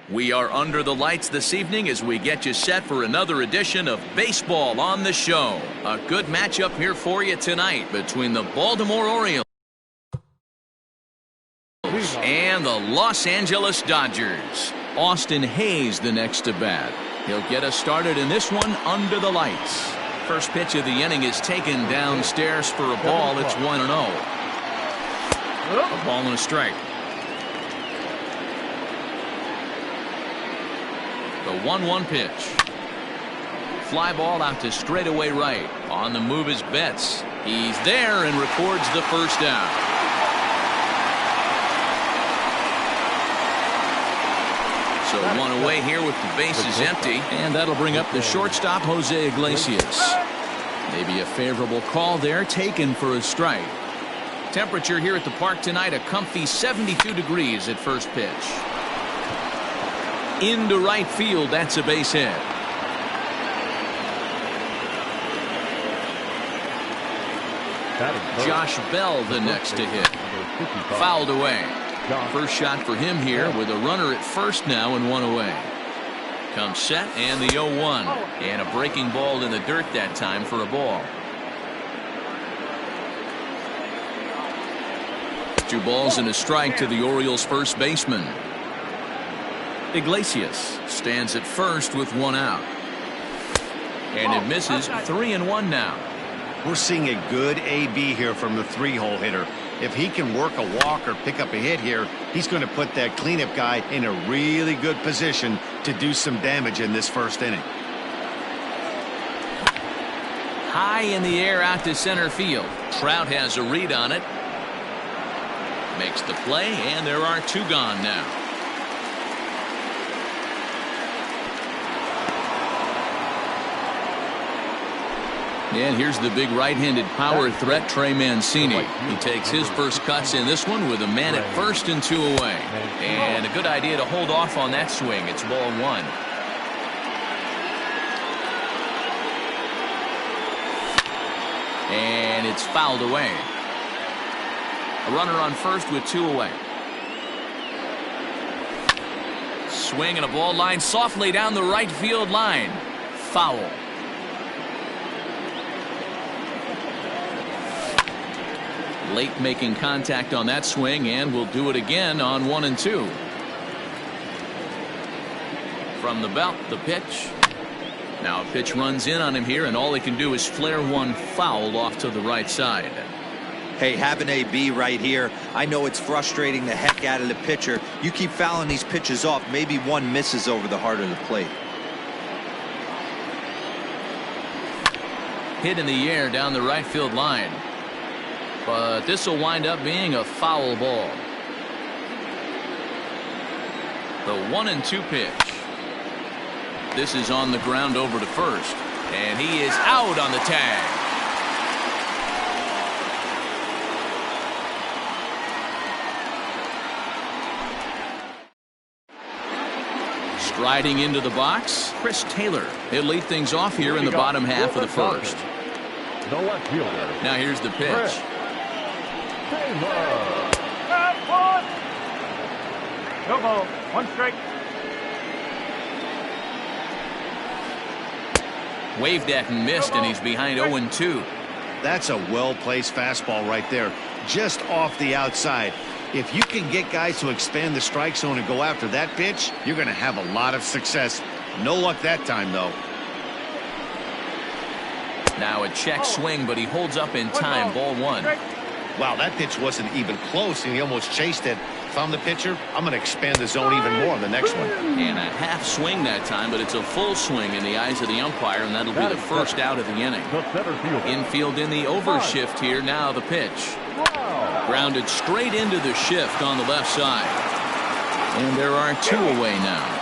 We are under the lights this evening as we get you set for another edition of Baseball on the Show. A good matchup here for you tonight between the Baltimore Orioles and the Los Angeles Dodgers. Austin Hayes the next to bat. He'll get us started in this one under the lights. First pitch of the inning is taken downstairs for a ball. It's 1-0. A ball and a strike. The 1-1 pitch. Fly ball out to straightaway right. On the move is Betts. He's there and records the first down. So one away here with the bases empty, and that'll bring up the shortstop, Jose Iglesias. Maybe a favorable call there, taken for a strike. Temperature here at the park tonight, a comfy 72 degrees at first pitch. Into right field, that's a base hit. Josh Bell the next to hit. Fouled away. First shot for him here with a runner at first now and one away. Comes set and the 0-1. And a breaking ball in the dirt that time for a ball. 2 balls and a strike to the Orioles first baseman. Iglesias stands at first with 1 out. And it misses. 3-1 now. We're seeing a good AB here from the 3-hole hitter. If he can work a walk or pick up a hit here, he's going to put that cleanup guy in a really good position to do some damage in this first inning. High in the air out to center field. Trout has a read on it. Makes the play, and there are 2 gone now. And here's the big right-handed power threat, Trey Mancini. He takes his first cuts in this one with a man at first and 2 away. And a good idea to hold off on that swing. It's ball 1. And it's fouled away. A runner on first with 2 away. Swing and a ball line softly down the right field line. Foul. Late making contact on that swing, and will do it again on 1 and 2. From the belt, the pitch. Now a pitch runs in on him here, and all he can do is flare one foul off to the right side. Hey, have an AB right here. I know it's frustrating the heck out of the pitcher. You keep fouling these pitches off, maybe one misses over the heart of the plate. Hit in the air down the right field line. But this will wind up being a foul ball. The 1 and 2 pitch. This is on the ground over to first. And he is out on the tag. Striding into the box, Chris Taylor. He'll lead things off here in the bottom half of the first. The left fielder. Now here's the pitch. No ball. 1 strike. Waved at and missed, and he's behind 0-2. That's a well-placed fastball right there, just off the outside. If you can get guys to expand the strike zone and go after that pitch, you're going to have a lot of success. No luck that time, though. Now a check swing, but he holds up in time. Ball 1. Wow, that pitch wasn't even close, and he almost chased it. If I'm the pitcher, I'm going to expand the zone even more on the next one. And a half swing that time, but it's a full swing in the eyes of the umpire, and that'll be the first out of the inning. Infield in the overshift here. Now the pitch. Grounded straight into the shift on the left side. And there are 2 away now.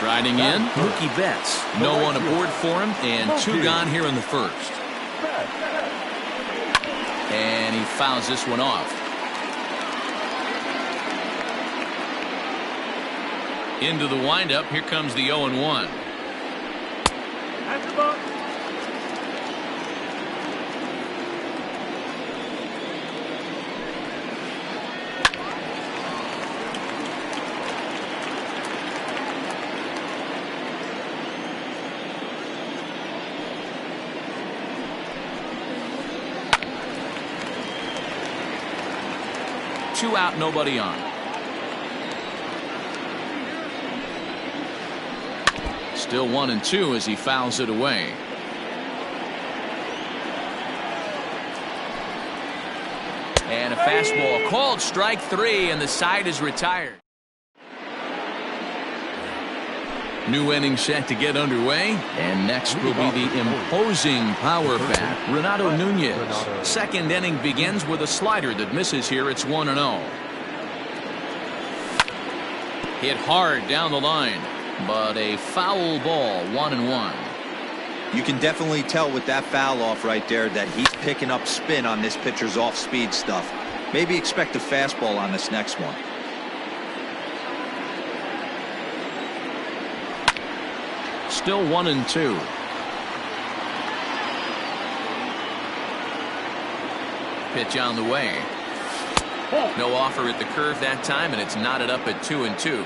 Striding in, Mookie Betts. No one aboard for him, and 2 gone here in the first. And he fouls this one off. Into the windup, here comes the 0-1. 2 out, nobody on. Still 1-2 as he fouls it away. And a fastball called strike 3, and the side is retired. New inning set to get underway, and next will be the imposing power bat, Renato Nunez. Second inning begins with a slider that misses here. It's 1-0. Hit hard down the line, but a foul ball, 1-1. You can definitely tell with that foul off right there that he's picking up spin on this pitcher's off-speed stuff. Maybe expect a fastball on this next one. Still 1-2. Pitch on the way. No offer at the curve that time, and it's knotted up at 2-2.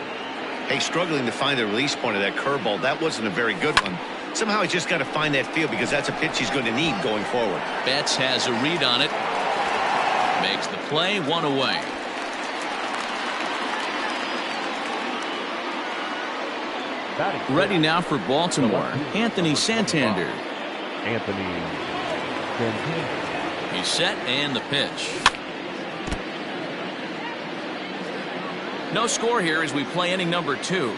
Hey, struggling to find the release point of that curveball. That wasn't a very good one. Somehow he's just got to find that feel, because that's a pitch he's going to need going forward. Betts has a read on it. Makes the play, 1 away. Ready now for Baltimore, Anthony Santander. He's set, and the pitch. No score here as we play inning number 2.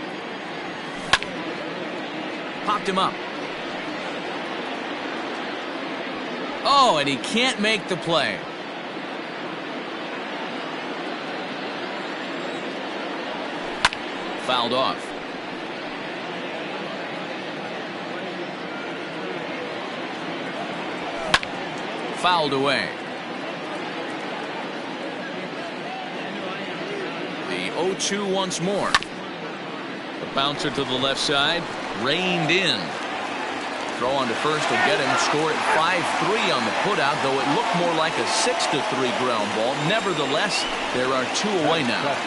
Popped him up. Oh, and he can't make the play. Fouled off. Fouled away. The 0-2 once more. The bouncer to the left side, reined in. Throw on to first will get him. Score at 5-3 on the putout, though it looked more like a 6-3 ground ball. Nevertheless, there are 2 away now.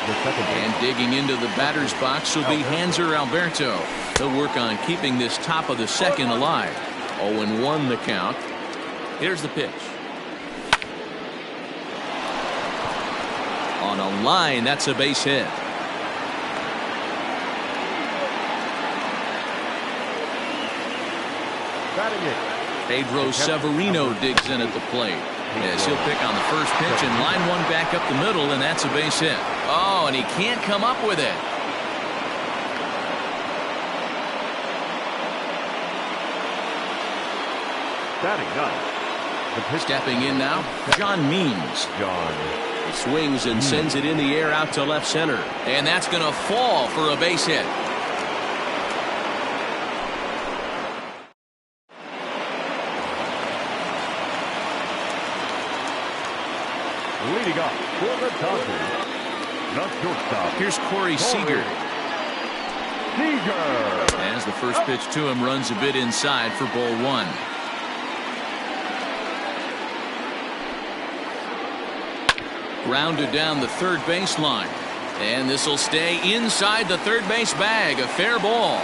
And digging into the batter's box will be Hanser Alberto. He'll work on keeping this top of the second alive. 0-1 the count. Here's the pitch. On a line, that's a base hit. Pedro Severino digs in at the plate. Yes, he'll pick on the first pitch and line one back up the middle, and that's a base hit. Oh, and he can't come up with it. Stepping in now, John Means. He swings and sends it in the air out to left center, and that's going to fall for a base hit. Leading up for the Dodgers, not shortstop. Here's Corey Seager. As the first pitch to him runs a bit inside for ball one. Grounded down the third baseline, and this will stay inside the third base bag. A fair ball,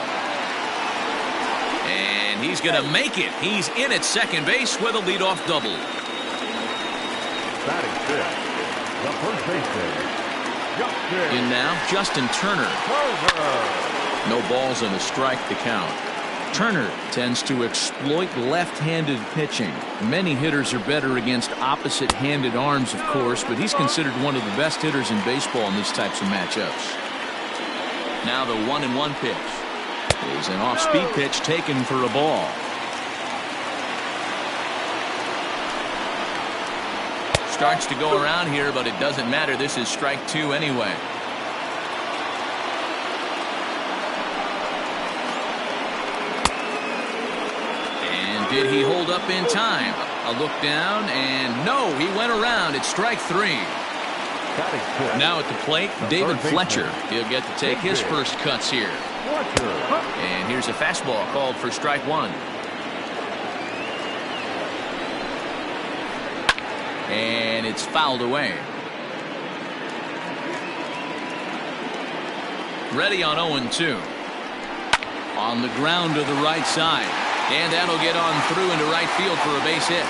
and he's going to make it. He's in at second base with a leadoff double. Batting fifth, the first baseman, in now, Justin Turner. No balls and a strike to count. Turner tends to exploit left-handed pitching. Many hitters are better against opposite-handed arms, of course, but he's considered one of the best hitters in baseball in these types of matchups. Now the 1-1 pitch is an off-speed pitch taken for a ball. Starts to go around here, but it doesn't matter. This is strike two anyway. Did he hold up in time? A look down, and no, he went around. It's strike three. Now at the plate, David Fletcher. He'll get to take his first cuts here. And here's a fastball called for strike one. And it's fouled away. Ready on 0-2. On the ground to the right side. And that'll get on through into right field for a base hit.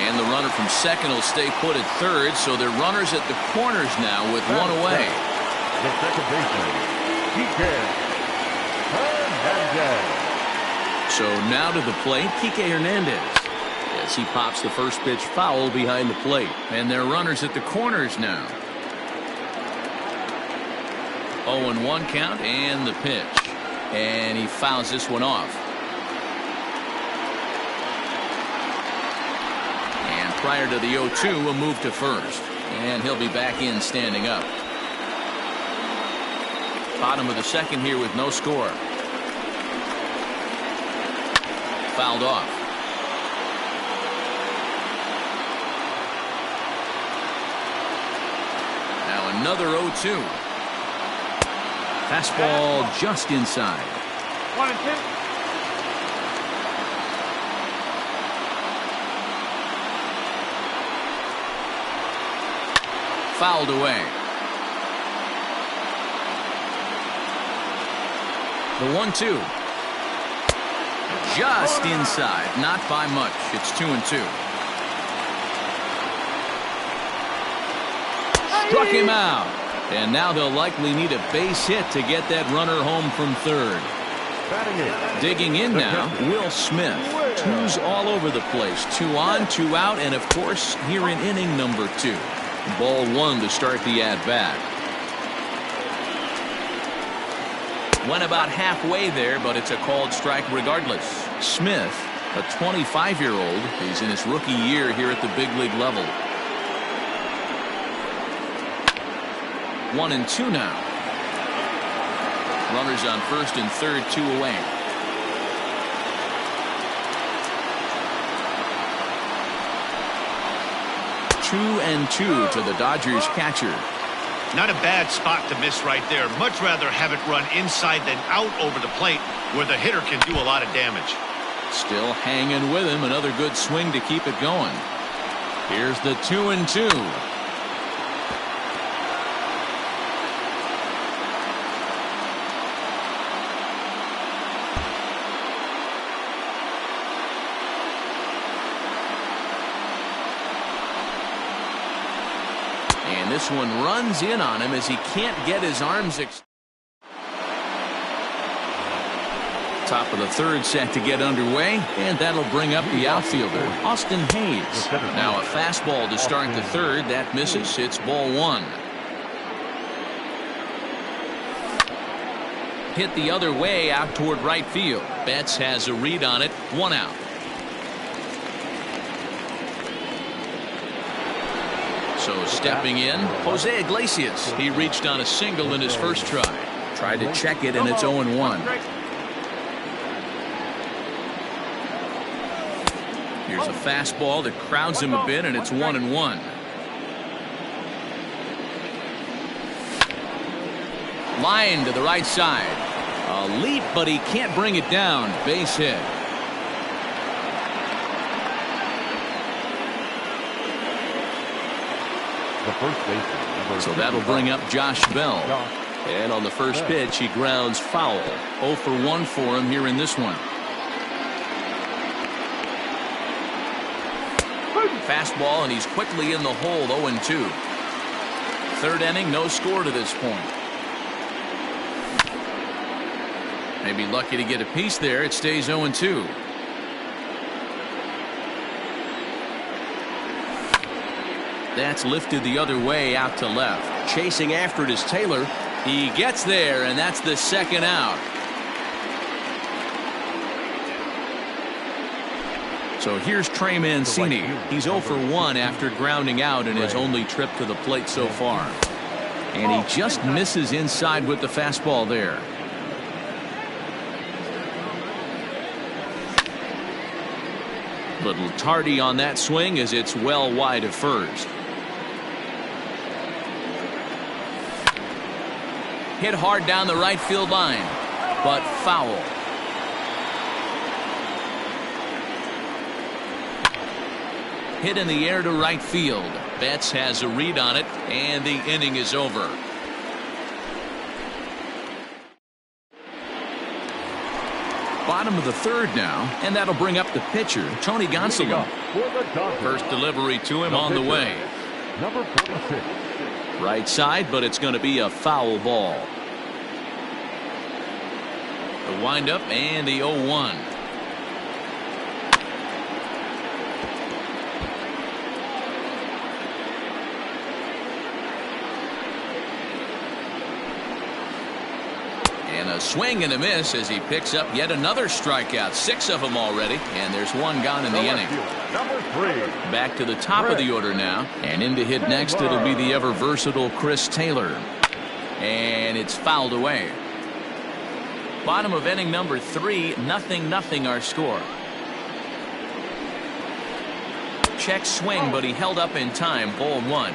And the runner from second will stay put at third, so they're runners at the corners now with one away. The second baseman, Kike Hernandez. So now to the plate, Kike Hernandez. As he pops the first pitch foul behind the plate. And they're runners at the corners now. 0-1 count and the pitch. And he fouls this one off. And prior to the 0-2, a move to first. And he'll be back in standing up. Bottom of the second here with no score. Fouled off. Now another 0-2. Fastball just inside. 1-2. Fouled away. The 1-2. Just inside. Not by much. It's 2-2. Struck him out. And now they'll likely need a base hit to get that runner home from third. Digging in now, Will Smith. Twos all over the place. 2 on, 2 out, and of course here in inning number 2. Ball 1 to start the at-bat. Went about halfway there, but it's a called strike regardless. Smith, a 25-year-old, is in his rookie year here at the big league level. 1-2 now. Runners on first and third, 2 away. 2-2 to the Dodgers catcher. Not a bad spot to miss right there. Much rather have it run inside than out over the plate where the hitter can do a lot of damage. Still hanging with him. Another good swing to keep it going. Here's the 2-2. And this one runs in on him as he can't get his arms. Top of the third set to get underway, and that'll bring up the outfielder, Austin Hayes. Now a fastball to start the third. That misses. It's ball 1. Hit the other way out toward right field. Betts has a read on it. 1 out. So stepping in, Jose Iglesias. He reached on a single in his first try. Tried to check it, and it's 0-1. Here's a fastball that crowds him a bit, and it's 1-1. Line to the right side. A leap, but he can't bring it down. Base hit. So that'll bring up Josh Bell. And on the first pitch, he grounds foul. 0 for 1 for him here in this one. Fastball, and he's quickly in the hole. 0-2. Third inning, no score to this point. Maybe lucky to get a piece there. It stays 0-2. That's lifted the other way out to left. Chasing after it is Taylor. He gets there, and that's the second out. So here's Trey Mancini. He's 0 for 1 after grounding out in his only trip to the plate so far. And he just misses inside with the fastball there. Little tardy on that swing as it's well wide of first. Hit hard down the right field line, but foul. Hit in the air to right field. Betts has a read on it, and the inning is over. Bottom of the third now, and that'll bring up the pitcher, Tony Gonsolin. For the Dodgers. First delivery to him on the way. Number 46. Right side, but it's going to be a foul ball. The windup and the 0-1. And a swing and a miss as he picks up yet another strikeout. 6 of them already, and there's 1 gone in the inning. Number 3. Back to the top of the order now, and in to hit next it'll be the ever versatile Chris Taylor, and it's fouled away. Bottom of inning number 3, 0-0 our score. Check swing, but he held up in time. Ball 1.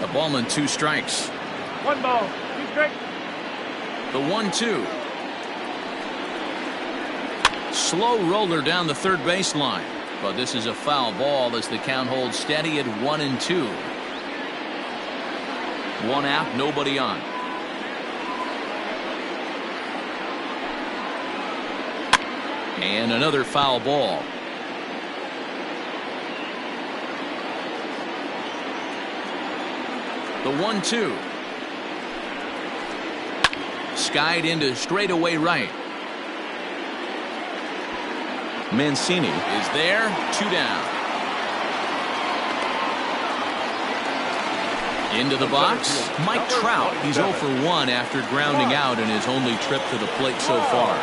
The ball and 2 strikes. 1 ball, 2 strikes. The 1-2. Slow roller down the third baseline, but this is a foul ball as the count holds steady at 1-2. 1 out, nobody on. And another foul ball. The 1-2. Skied into straightaway right. Mancini is there. 2 down. Into the box, Mike Trout. He's 0 for 1 after grounding out in his only trip to the plate so far.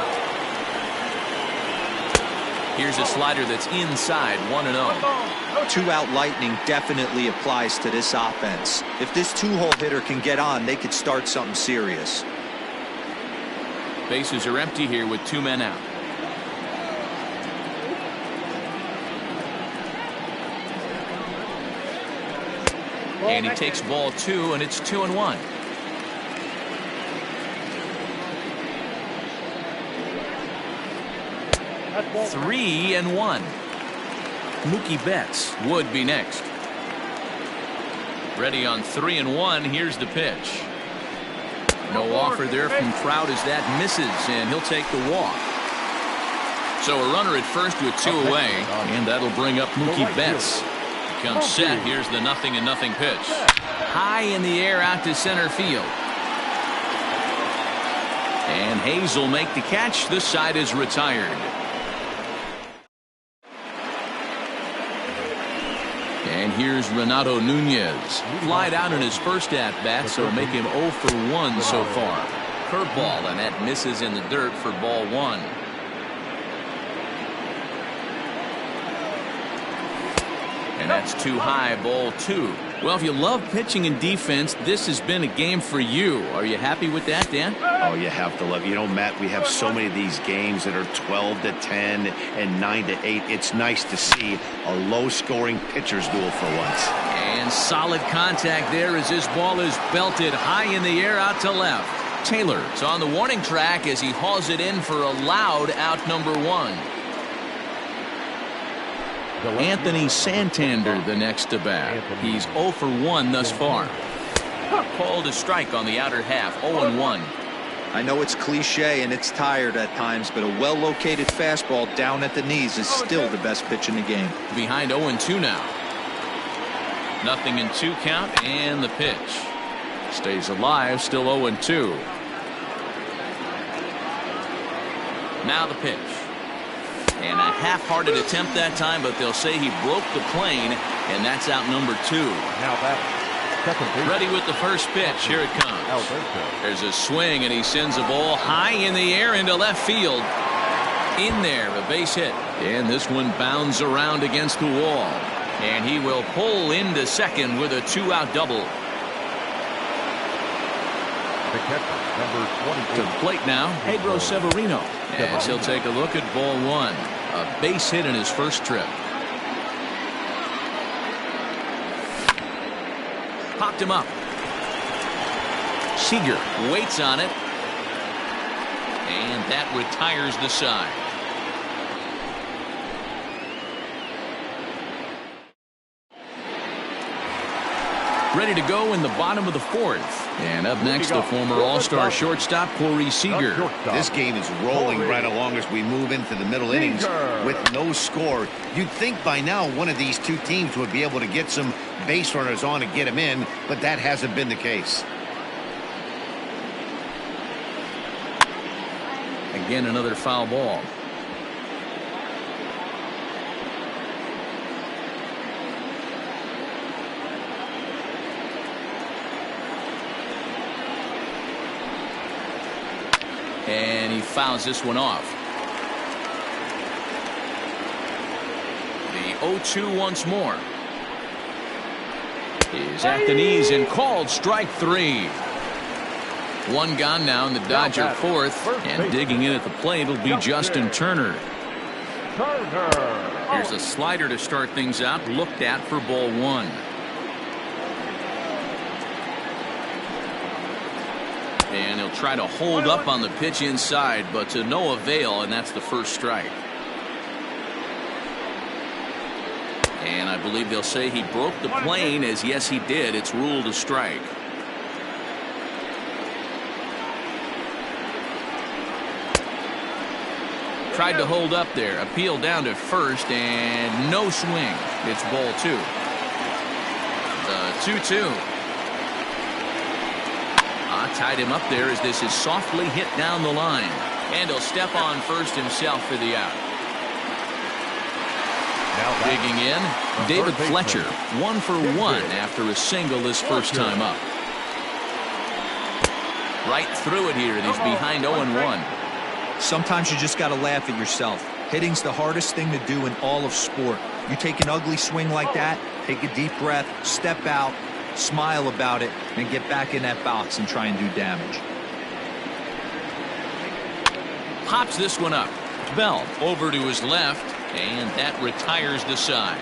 Here's a slider that's inside. 1-0. 2 out lightning definitely applies to this offense. If this 2-hole hitter can get on, they could start something serious. Bases are empty here with 2 men out. And he takes ball 2, and it's 2-1. That's 3-1. Mookie Betts would be next. Ready on 3-1. Here's the pitch. No offer there from Trout as that misses, and he'll take the walk. So a runner at first with 2 away, and that'll bring up Mookie Betts. Comes set. Here's the 0-0 pitch. High in the air out to center field. And Hayes will make the catch. This side is retired. And here's Renato Nunez. Flied out in his first at-bat, so make him 0 for 1 so far. Curveball, and that misses in the dirt for ball 1. And that's too high. Ball 2. Well, if you love pitching and defense, this has been a game for you. Are you happy with that, Dan? Oh, you have to love. You know, Matt, we have so many of these games that are 12-10 and 9-8. It's nice to see a low-scoring pitcher's duel for once. And solid contact there as this ball is belted high in the air out to left. Taylor's on the warning track as he hauls it in for a loud out number 1. Anthony Santander the next to bat. He's 0 for 1 thus far. Called a strike on the outer half. 0-1. I know it's cliche and it's tired at times, but a well-located fastball down at the knees is still the best pitch in the game. Behind 0-2 now. 0-2 count, and the pitch. Stays alive, still 0-2. Now the pitch. And a half-hearted attempt that time, but they'll say he broke the plane, and that's out number 2. Now that second base. Ready with the first pitch. Here it comes. There's a swing, and he sends a ball high in the air into left field. In there, a base hit. And this one bounds around against the wall. And he will pull into second with a 2-out double. The catcher, number 28. To the plate now, Pedro Severino. As he'll take a look at ball 1. A base hit in his first trip. Popped him up. Seager waits on it. And that retires the side. Ready to go in the bottom of the fourth. And up next, the former All-Star shortstop, Corey Seager. This game is rolling right along as we move into the middle innings with no score. You'd think by now one of these two teams would be able to get some base runners on and get them in, but that hasn't been the case. Again, another foul ball. And he fouls this one off. The 0-2 once more. Is at the knees and called strike three. One gone now in the Dodger fourth. And digging in at the plate will be Justin Turner. Here's a slider to start things out. Looked at for ball one. And he'll try to hold up on the pitch inside, but to no avail, and that's the first strike. And I believe they'll say he broke the plane, as yes he did. It's ruled a strike. Tried to hold up there. Appeal down to first, and no swing. It's ball two. The 2-2. Tied him up there as this is softly hit down the line. And he'll step on first himself for the out. Digging in, David Fletcher, 1 for 1 after a single this first time up. Right through it here, and he's behind 0-1. Sometimes you just got to laugh at yourself. Hitting's the hardest thing to do in all of sport. You take an ugly swing like that, take a deep breath, step out, smile about it, and get back in that box and try and do damage. Pops this one up. Bell over to his left, and that retires the side.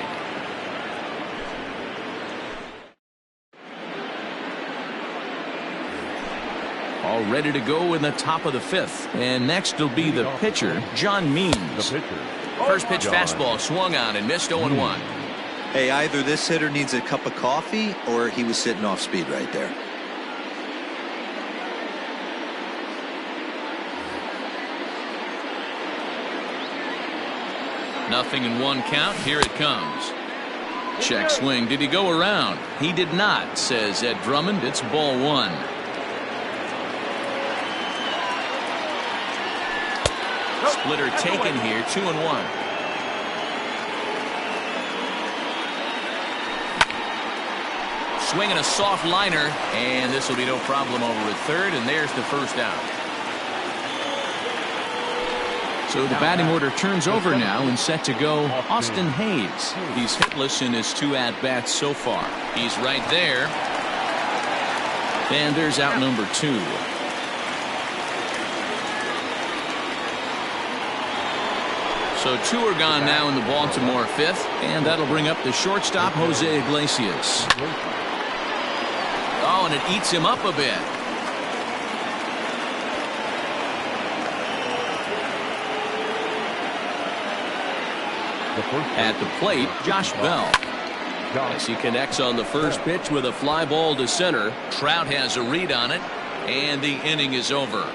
All ready to go in the top of the fifth. And next will be the pitcher, John Means. First pitch fastball swung on and missed 0-1. Hey, either this hitter needs a cup of coffee or he was sitting off speed right there. Nothing in one count. Here it comes. Check swing. Did he go around? He did not, says Ed Drummond. It's ball one. Splitter taken here. 2-1. Swinging a soft liner, and this will be no problem over at third, and there's the first out. So the batting order turns over now and set to go Austin Hayes. He's hitless in his 2 at-bats so far. He's right there. And there's out number 2. So 2 are gone now in the Baltimore fifth, and that'll bring up the shortstop, Jose Iglesias. Oh, and it eats him up a bit. At the plate, Josh Bell. As he connects on the first pitch with a fly ball to center. Trout has a read on it, and the inning is over.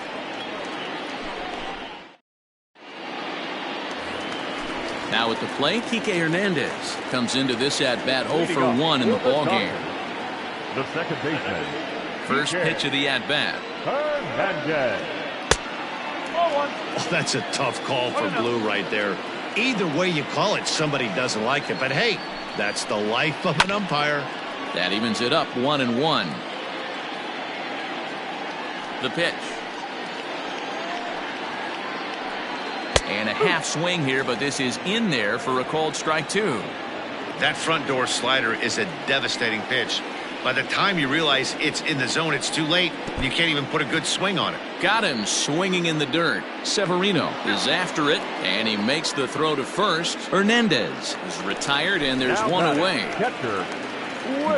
Now at the plate, Kike Hernandez comes into this at-bat 0 for 1 in the ballgame. The second baseman. First pitch of the at-bat. Oh, that's a tough call for Blue right there. Either way you call it, somebody doesn't like it. But hey, that's the life of an umpire. That evens it up 1-1. The pitch. And a half swing here, but this is in there for a called strike 2. That front door slider is a devastating pitch. By the time you realize it's in the zone, it's too late. You can't even put a good swing on it. Got him swinging in the dirt. Severino is after it, and he makes the throw to first. Hernandez is retired, and there's one away.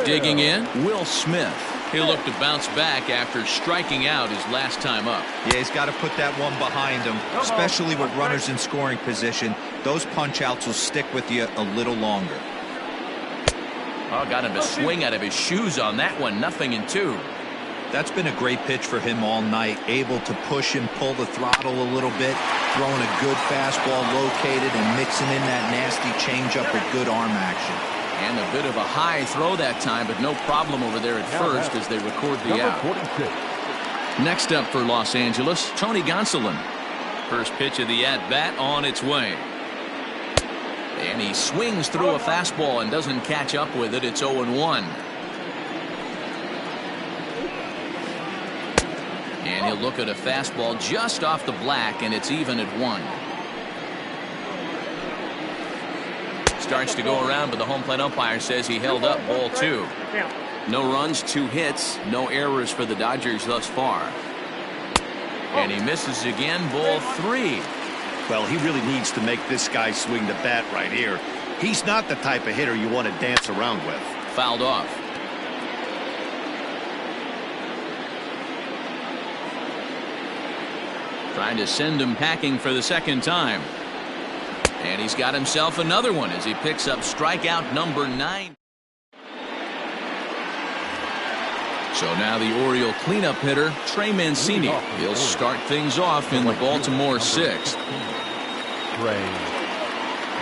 Digging in, Will Smith. He'll look to bounce back after striking out his last time up. Yeah, he's got to put that one behind him, especially with runners in scoring position. Those punch outs will stick with you a little longer. Oh, got him to swing out of his shoes on that one. 0-2. That's been a great pitch for him all night. Able to push and pull the throttle a little bit, throwing a good fastball located and mixing in that nasty changeup with good arm action. And a bit of a high throw that time, but no problem over there at first as they record the out. 46. Next up for Los Angeles, Tony Gonsolin. First pitch of the at-bat on its way. And he swings through a fastball and doesn't catch up with it. It's 0-1. And he'll look at a fastball just off the black, and it's even at 1. Starts to go around, but the home plate umpire says he held up. Ball 2. No runs, 2 hits, no errors for the Dodgers thus far. And he misses again. Ball 3. Well, he really needs to make this guy swing the bat right here. He's not the type of hitter you want to dance around with. Fouled off. Trying to send him packing for the second time. And he's got himself another one as he picks up strikeout number 9. So now the Oriole cleanup hitter, Trey Mancini. He'll start things off in the Baltimore 6th.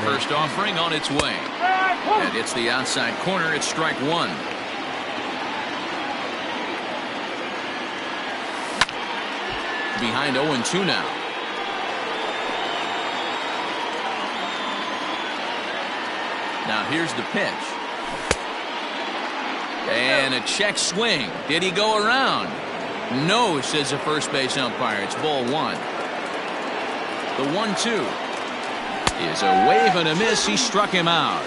First offering on its way. And it's the outside corner. It's strike 1. Behind 0-2 now. Now here's the pitch. And a check swing. Did he go around? No, says the first base umpire. It's ball 1. The 1-2 is a wave and a miss. He struck him out.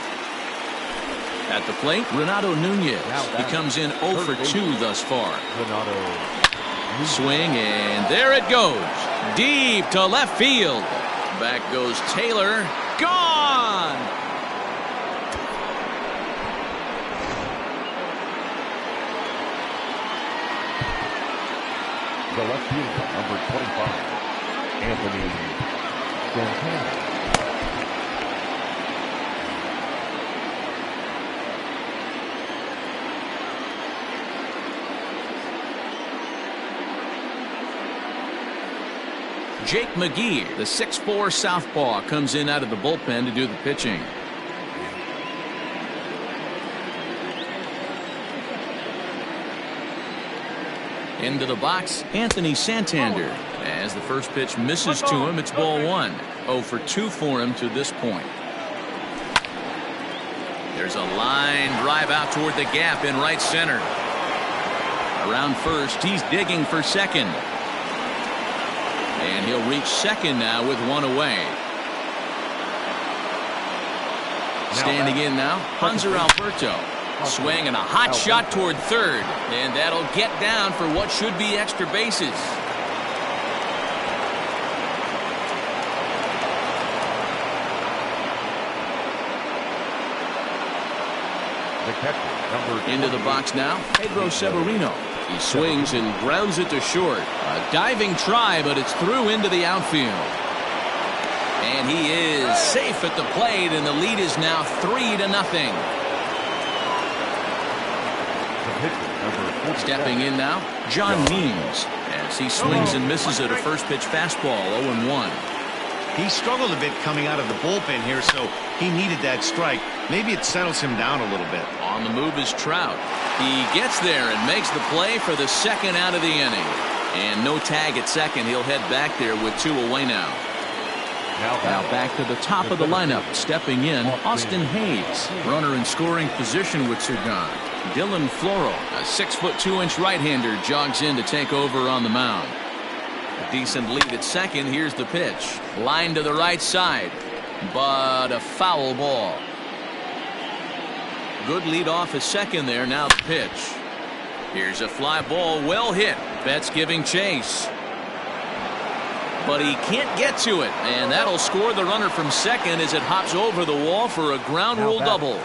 At the plate, Renato Nunez. He comes in 0 for 2 thus far. Swing, and there it goes. Deep to left field. Back goes Taylor. Gone! The left fielder, number 25, Anthony Santana. Jake McGee, the 6'4" southpaw, comes in out of the bullpen to do the pitching. Into the box, Anthony Santander. As the first pitch misses to him, it's ball 1. 0 for 2 for him to this point. There's a line drive out toward the gap in right center. Around first, he's digging for second. And he'll reach second now with 1 away. Standing in now, Hanser Alberto. Swing and a hot shot toward third. And that'll get down for what should be extra bases. Into the box now, Pedro Severino. He swings and grounds it to short. A diving try, but it's through into the outfield. And he is safe at the plate, and the lead is now 3-0. Stepping in now, John Means, as he swings and misses at a first pitch fastball. 0-1. He struggled a bit coming out of the bullpen here, so he needed that strike. Maybe it settles him down a little bit. On the move is Trout. He gets there and makes the play for the second out of the inning. And no tag at second. He'll head back there with 2 away now. Now back to the top of the lineup. Stepping in, Austin Hayes. Runner in scoring position with Sugan. Dylan Floro, a 6'2" right-hander, jogs in to take over on the mound. A decent lead at second. Here's the pitch. Line to the right side, but a foul ball. Good lead off at second there. Now the pitch. Here's a fly ball, well hit. Betts giving chase. But he can't get to it, and that'll score the runner from second as it hops over the wall for a ground rule double.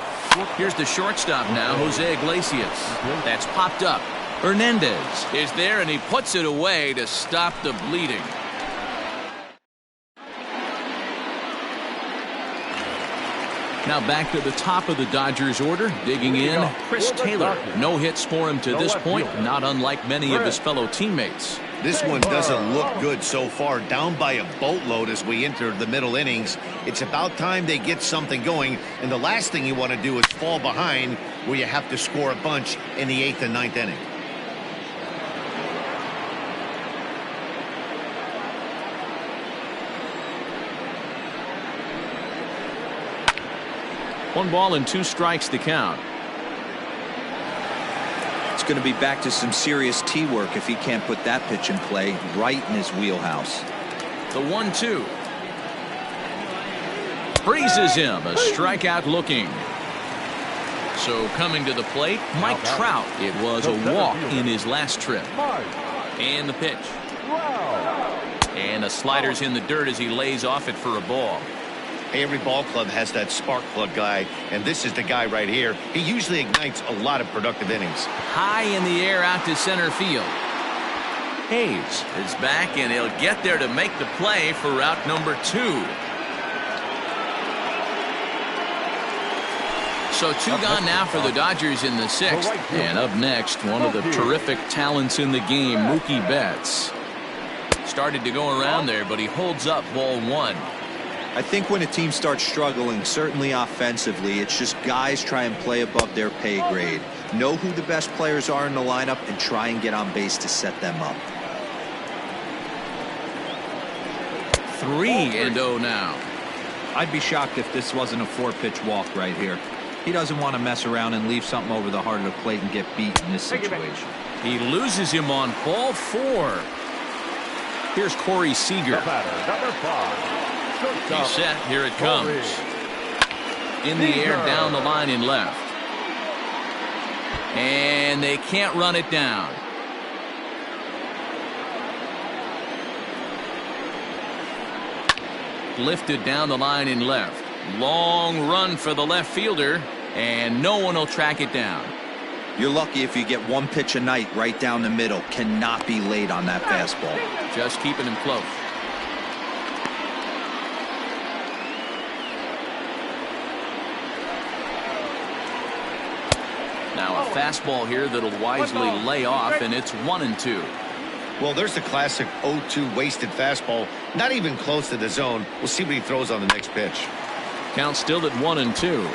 Here's the shortstop now, Jose Iglesias. That's popped up. Hernandez is there, and he puts it away to stop the bleeding. Now back to the top of the Dodgers order. Digging in, Chris Taylor. No hits for him to this point, not unlike many of his fellow teammates. This one doesn't look good so far. Down by a boatload as we enter the middle innings. It's about time they get something going. And the last thing you want to do is fall behind where you have to score a bunch in the 8th and 9th inning. One ball and 2 strikes to count. It's going to be back to some serious tee work if he can't put that pitch in play right in his wheelhouse. The 1-2. Freezes him. A strikeout looking. So coming to the plate, Mike Trout. It was a walk in his last trip. And the pitch. And the slider's in the dirt as he lays off it for a ball. Every ball club has that spark plug guy, and this is the guy right here. He usually ignites a lot of productive innings. High in the air out to center field. Hayes is back, and he'll get there to make the play for route number 2. So 2 gone now for the Dodgers in the 6th. And up next, one of the terrific talents in the game, Mookie Betts. Started to go around there, but he holds up ball 1. I think when a team starts struggling, certainly offensively, it's just guys try and play above their pay grade. Know who the best players are in the lineup and try and get on base to set them up. 3-0 now. I'd be shocked if this wasn't a 4-pitch walk right here. He doesn't want to mess around and leave something over the heart of the plate and get beat in this situation. He loses him on ball 4. Here's Corey Seager. Number 5. He's set. Here it comes. In the air, down the line in left. And they can't run it down. Lifted down the line in left. Long run for the left fielder, and no one will track it down. You're lucky if you get 1 pitch a night right down the middle. Cannot be late on that fastball. Just keeping him close. Now a fastball here that'll wisely lay off, and it's 1-2. Well, there's the classic 0-2 wasted fastball. Not even close to the zone. We'll see what he throws on the next pitch. Count still at 1-2.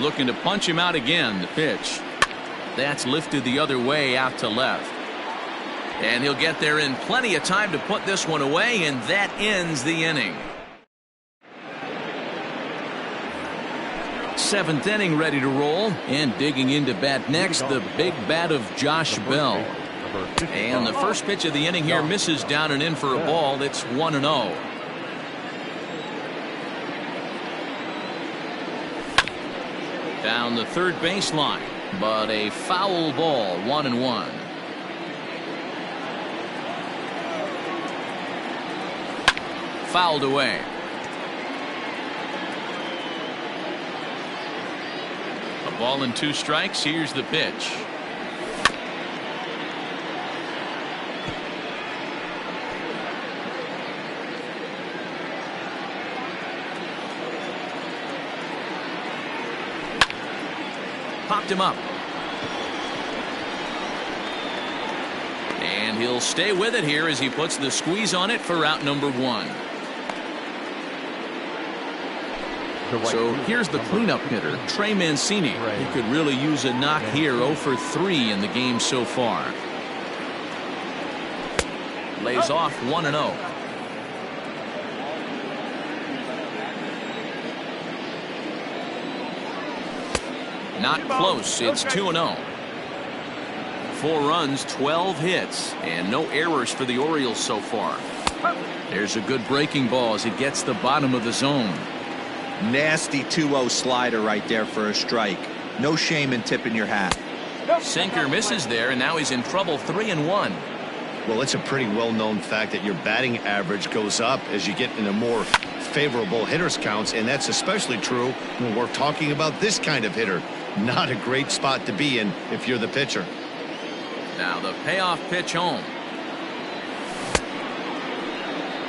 Looking to punch him out again. The pitch. That's lifted the other way out to left. And he'll get there in plenty of time to put this one away, and that ends the inning. 7th inning ready to roll, and digging into bat next, the big bat of Josh Bell. And the first pitch of the inning here misses down and in for a ball. It's 1-0. Down the third baseline, but a foul ball. 1-1. Fouled away. A ball and 2 strikes. Here's the pitch. Popped him up. And he'll stay with it here as he puts the squeeze on it for route number 1. So here's the cleanup hitter, Trey Mancini. He could really use a knock here. 0 for 3 in the game so far. Lays off 1-0. Not close. It's 2-0. 4 runs, 12 hits, and no errors for the Orioles so far. There's a good breaking ball as it gets the bottom of the zone. Nasty 2-0 slider right there for a strike. No shame in tipping your hat. Sinker misses there, and now he's in trouble. 3-1. Well, it's a pretty well-known fact that your batting average goes up as you get into more favorable hitters counts, and that's especially true when we're talking about this kind of hitter. Not a great spot to be in if you're the pitcher. Now the payoff pitch home.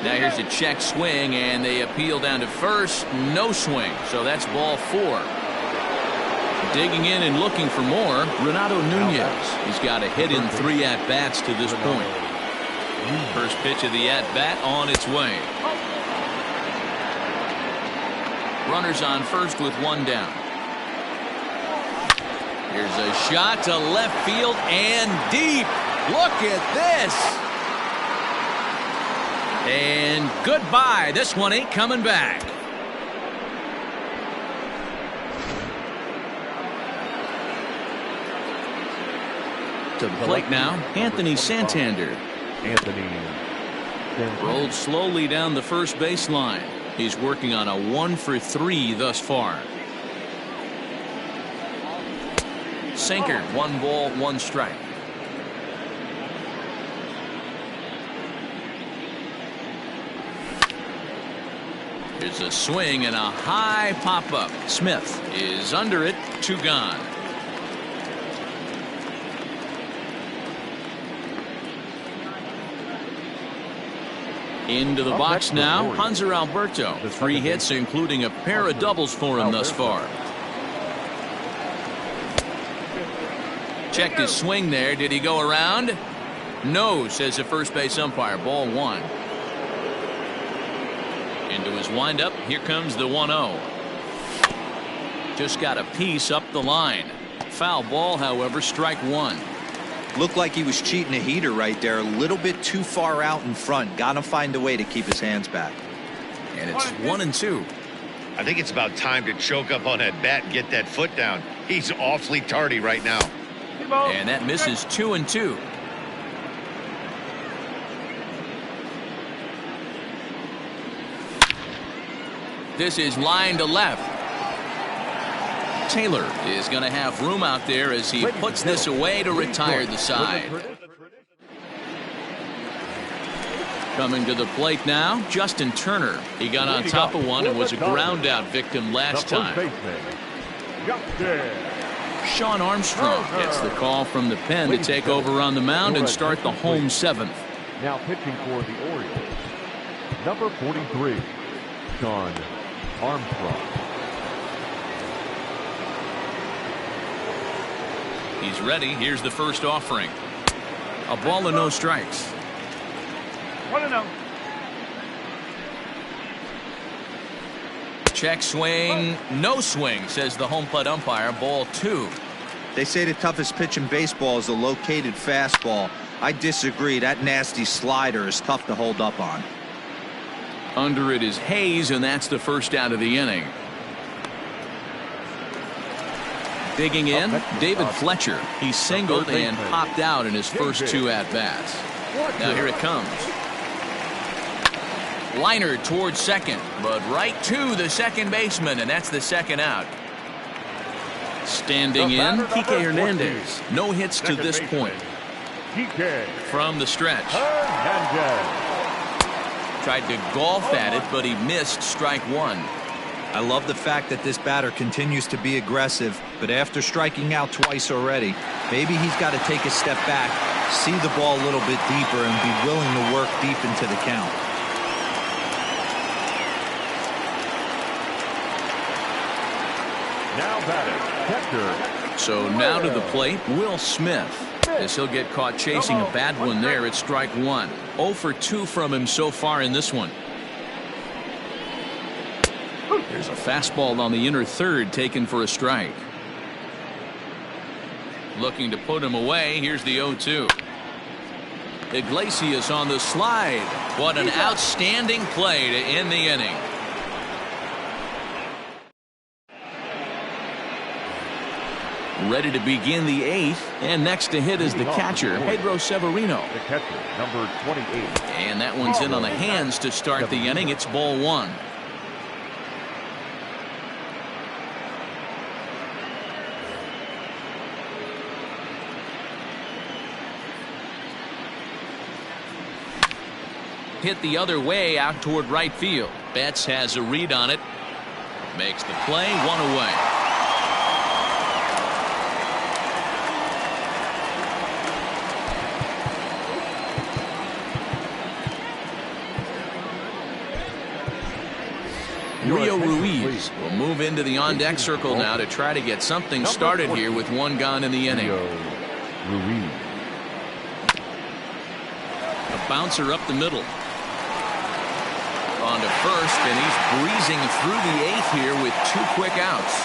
Now here's a check swing, and they appeal down to first. No swing, so that's ball 4. Digging in and looking for more, Renato Nunez. He's got a hit in 3 at-bats to this point. First pitch of the at-bat on its way. Runners on first with 1 down. Here's a shot to left field and deep. Look at this. And goodbye. This one ain't coming back. To the plate now, Anthony Santander. Rolled slowly down the first baseline. He's working on a 1 for 3 thus far. Sinker, 1 ball, 1 strike. Here's a swing and a high pop-up. Smith is under it, 2 gone. Into the box now, Hanser Alberto. 3 hits, including a pair of doubles for him thus far. Checked his swing there. Did he go around? No, says the first base umpire. Ball 1. Into his windup. Here comes the 1-0. Just got a piece up the line. Foul ball, however, strike 1. Looked like he was cheating a heater right there. A little bit too far out in front. Got to find a way to keep his hands back. And it's 1-2. I think it's about time to choke up on that bat and get that foot down. He's awfully tardy right now. And that misses 2-2. This is line to left. Taylor is going to have room out there as he puts this away to retire the side. Coming to the plate now, Justin Turner. He got on top of one and was a ground out victim last time. Sean Armstrong gets the call from the pen to take over on the mound and start the home 7th. Now pitching for the Orioles, number 43, Sean Armstrong. He's ready. Here's the first offering. A ball and no strikes. 1-0. Check swing, no swing, says the home plate umpire. Ball 2. They say the toughest pitch in baseball is a located fastball. I disagree. That nasty slider is tough to hold up on. Under it is Hayes, and that's the first out of the inning. Digging in, David Fletcher. He singled and popped out in his first 2 at-bats. Now here it comes. Liner towards second, but right to the second baseman, and that's the second out. Standing in, Kike Hernandez. No hits to this point. From the stretch. Tried to golf at it, but he missed strike 1. I love the fact that this batter continues to be aggressive, but after striking out twice already, maybe he's got to take a step back, see the ball a little bit deeper, and be willing to work deep into the count. Now batting, catcher. So now to the plate, Will Smith. As he'll get caught chasing a bad one there, it's strike 1. 0 for 2 from him so far in this one. There's a fastball on the inner third taken for a strike. Looking to put him away. Here's the 0-2. Iglesias on the slide. What an outstanding play to end the inning. Ready to begin the 8th, and next to hit is the catcher, Pedro Severino. The catcher, number 28. And that one's in on the hands to start the inning. It's ball 1. Hit the other way out toward right field. Betts has a read on it. Makes the play, 1 away. Rio Ruiz will move into the on-deck circle now to try to get something started here with one gone in the inning. Ruiz. A bouncer up the middle. On to first, and he's breezing through the eighth here with 2 quick outs.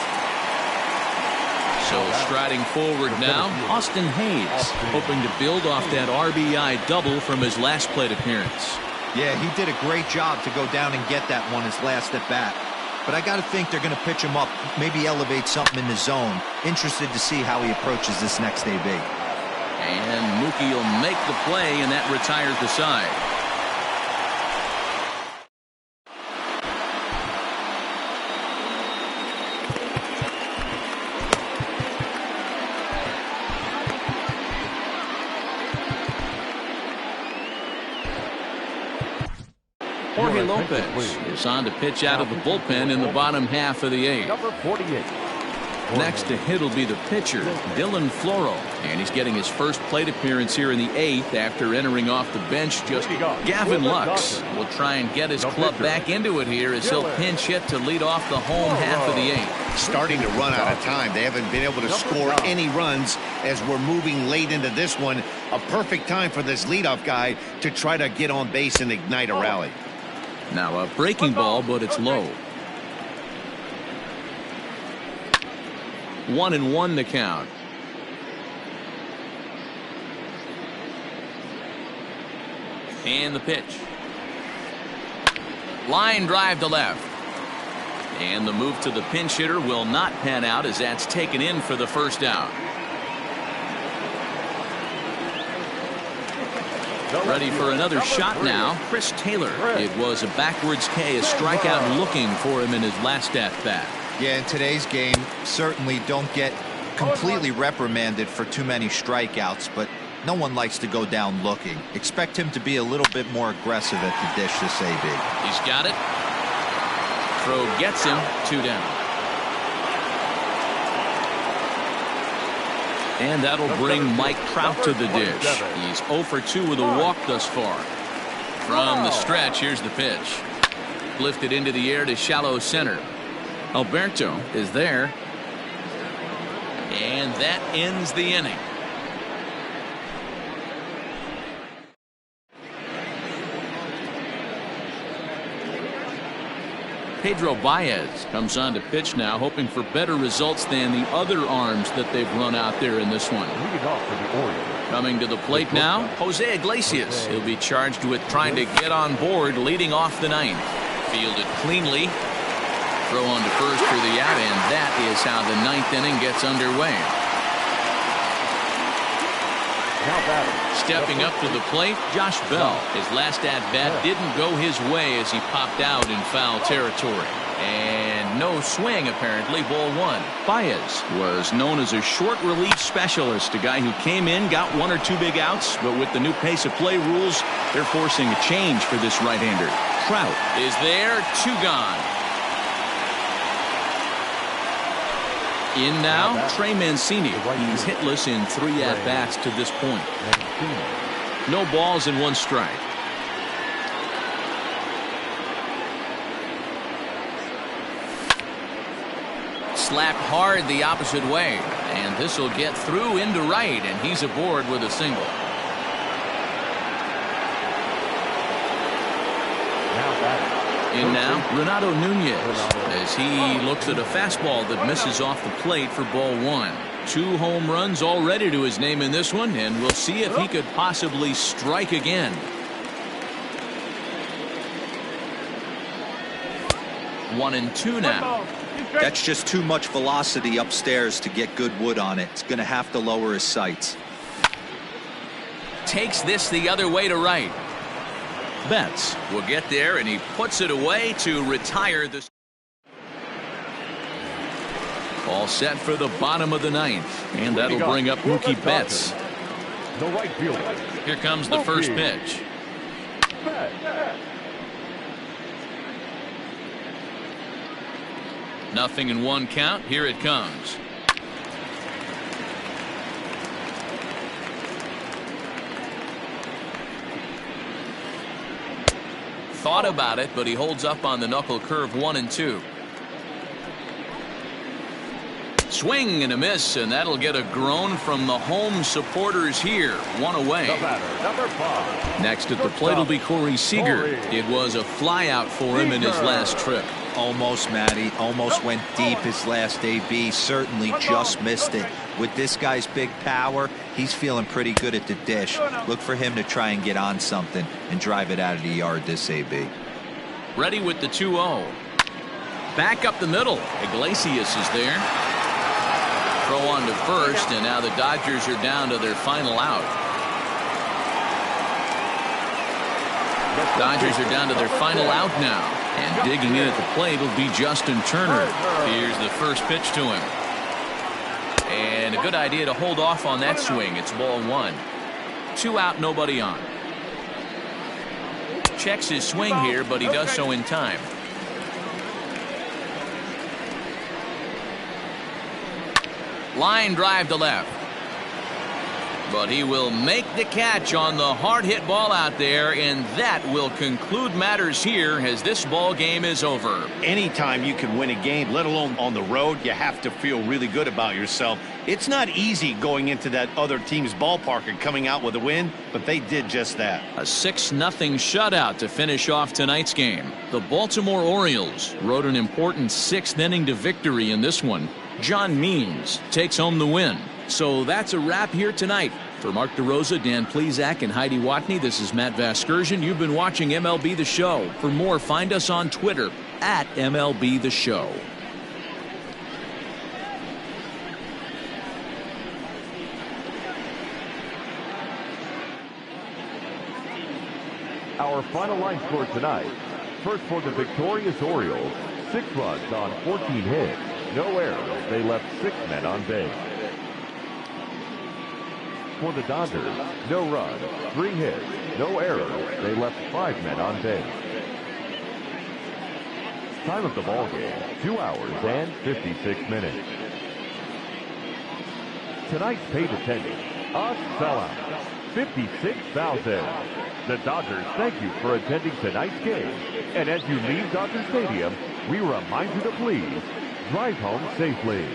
So striding forward now, Austin Hayes, hoping to build off that RBI double from his last plate appearance. Yeah, he did a great job to go down and get that one his last at bat. But I got to think they're going to pitch him up, maybe elevate something in the zone. Interested to see how he approaches this next AB. And Mookie will make the play, and that retires the side. Jorge Lopez is on to pitch out of the bullpen in the bottom half of the eighth. Number 48. Next to hit will be the pitcher, Dylan Floro. And he's getting his first plate appearance here in the eighth after entering off the bench. Just Gavin Lux will try and get his club back into it here as he'll pinch hit to lead off the home half of the eighth. Starting to run out of time. They haven't been able to score any runs as we're moving late into this one. A perfect time for this leadoff guy to try to get on base and ignite a rally. Now a breaking ball, but it's low. 1-1 the count. And the pitch. Line drive to left. And the move to the pinch hitter will not pan out as that's taken in for the first out. Ready for another shot now, Chris Taylor. It was a backwards K, a strikeout looking for him in his last at-bat. Yeah, in today's game, certainly don't get completely reprimanded for too many strikeouts, but no one likes to go down looking. Expect him to be a little bit more aggressive at the dish this AB. He's got it. Throw gets him, 2 down. And that'll bring Mike Trout to the dish. He's 0 for 2 with a walk thus far. From the stretch, here's the pitch. Lifted into the air to shallow center. Alberto is there. And that ends the inning. Pedro Baez comes on to pitch now, hoping for better results than the other arms that they've run out there in this one. Coming to the plate now, Jose Iglesias. He'll be charged with trying to get on board, leading off the ninth. Fielded cleanly. Throw on to first for the out, and that is how the ninth inning gets underway. Stepping up to the plate, Josh Bell. His last at-bat didn't go his way as he popped out in foul territory. And no swing, apparently, ball 1. Baez was known as a short relief specialist, a guy who came in, got 1 or 2 big outs, but with the new pace of play rules, they're forcing a change for this right-hander. Trout is there, 2 gone. In now, Trey Mancini. He's hitless in 3 at-bats to this point. No balls and 1 strike. Slapped hard the opposite way. And this will get through into right, and he's aboard with a single. In now, Renato Nunez, as he looks at a fastball that misses off the plate for ball 1. 2 home runs already to his name in this one, and we'll see if he could possibly strike again. One and two now. That's just too much velocity upstairs to get good wood on it. It's going to have to lower his sights. Takes this the other way to right. Betts will get there, and he puts it away to retire this. All set for the bottom of the ninth, and that'll bring up Mookie Betts. The right fielder. Here comes the first pitch. Nothing in 1 count. Here it comes. thought about it, but he holds up on the knuckle curve 1-2. Swing and a miss, and that'll get a groan from the home supporters here. 1 away. The batter, number 5. Next at the plate will be Corey Seager. It was a flyout for him in his last trip. Almost, Matty. Almost went deep his last AB. Certainly just missed it. With this guy's big power, he's feeling pretty good at the dish. Look for him to try and get on something and drive it out of the yard this AB. Ready with the 2-0. Back up the middle. Iglesias is there. Throw on to first, and now the Dodgers are down to their final out. Dodgers are down to their final out now. And digging in at the plate will be Justin Turner. Here's the first pitch to him. And a good idea to hold off on that swing. It's ball 1. 2 out, nobody on. Checks his swing here, but he does so in time. Line drive to left. But he will make the catch on the hard hit ball out there, and that will conclude matters here as this ball game is over. Anytime you can win a game, let alone on the road, you have to feel really good about yourself. It's not easy going into that other team's ballpark and coming out with a win, but they did just that. A 6-0 shutout to finish off tonight's game. The Baltimore Orioles rode an important 6th inning to victory in this one. John Means takes home the win. So that's a wrap here tonight. For Mark DeRosa, Dan Plesac, and Heidi Watney, this is Matt Vasgersian. You've been watching MLB The Show. For more, find us on Twitter at MLB The Show. Our final line score tonight. First for the victorious Orioles, 6 runs on 14 hits. No errors. They left 6 men on base. For the Dodgers, no runs, 3 hits, no errors. They left 5 men on base. Time of the ball game, 2 hours and 56 minutes. Tonight's paid attendance, a sellout, 56,000. The Dodgers thank you for attending tonight's game. And as you leave Dodger Stadium, we remind you to please drive home safely.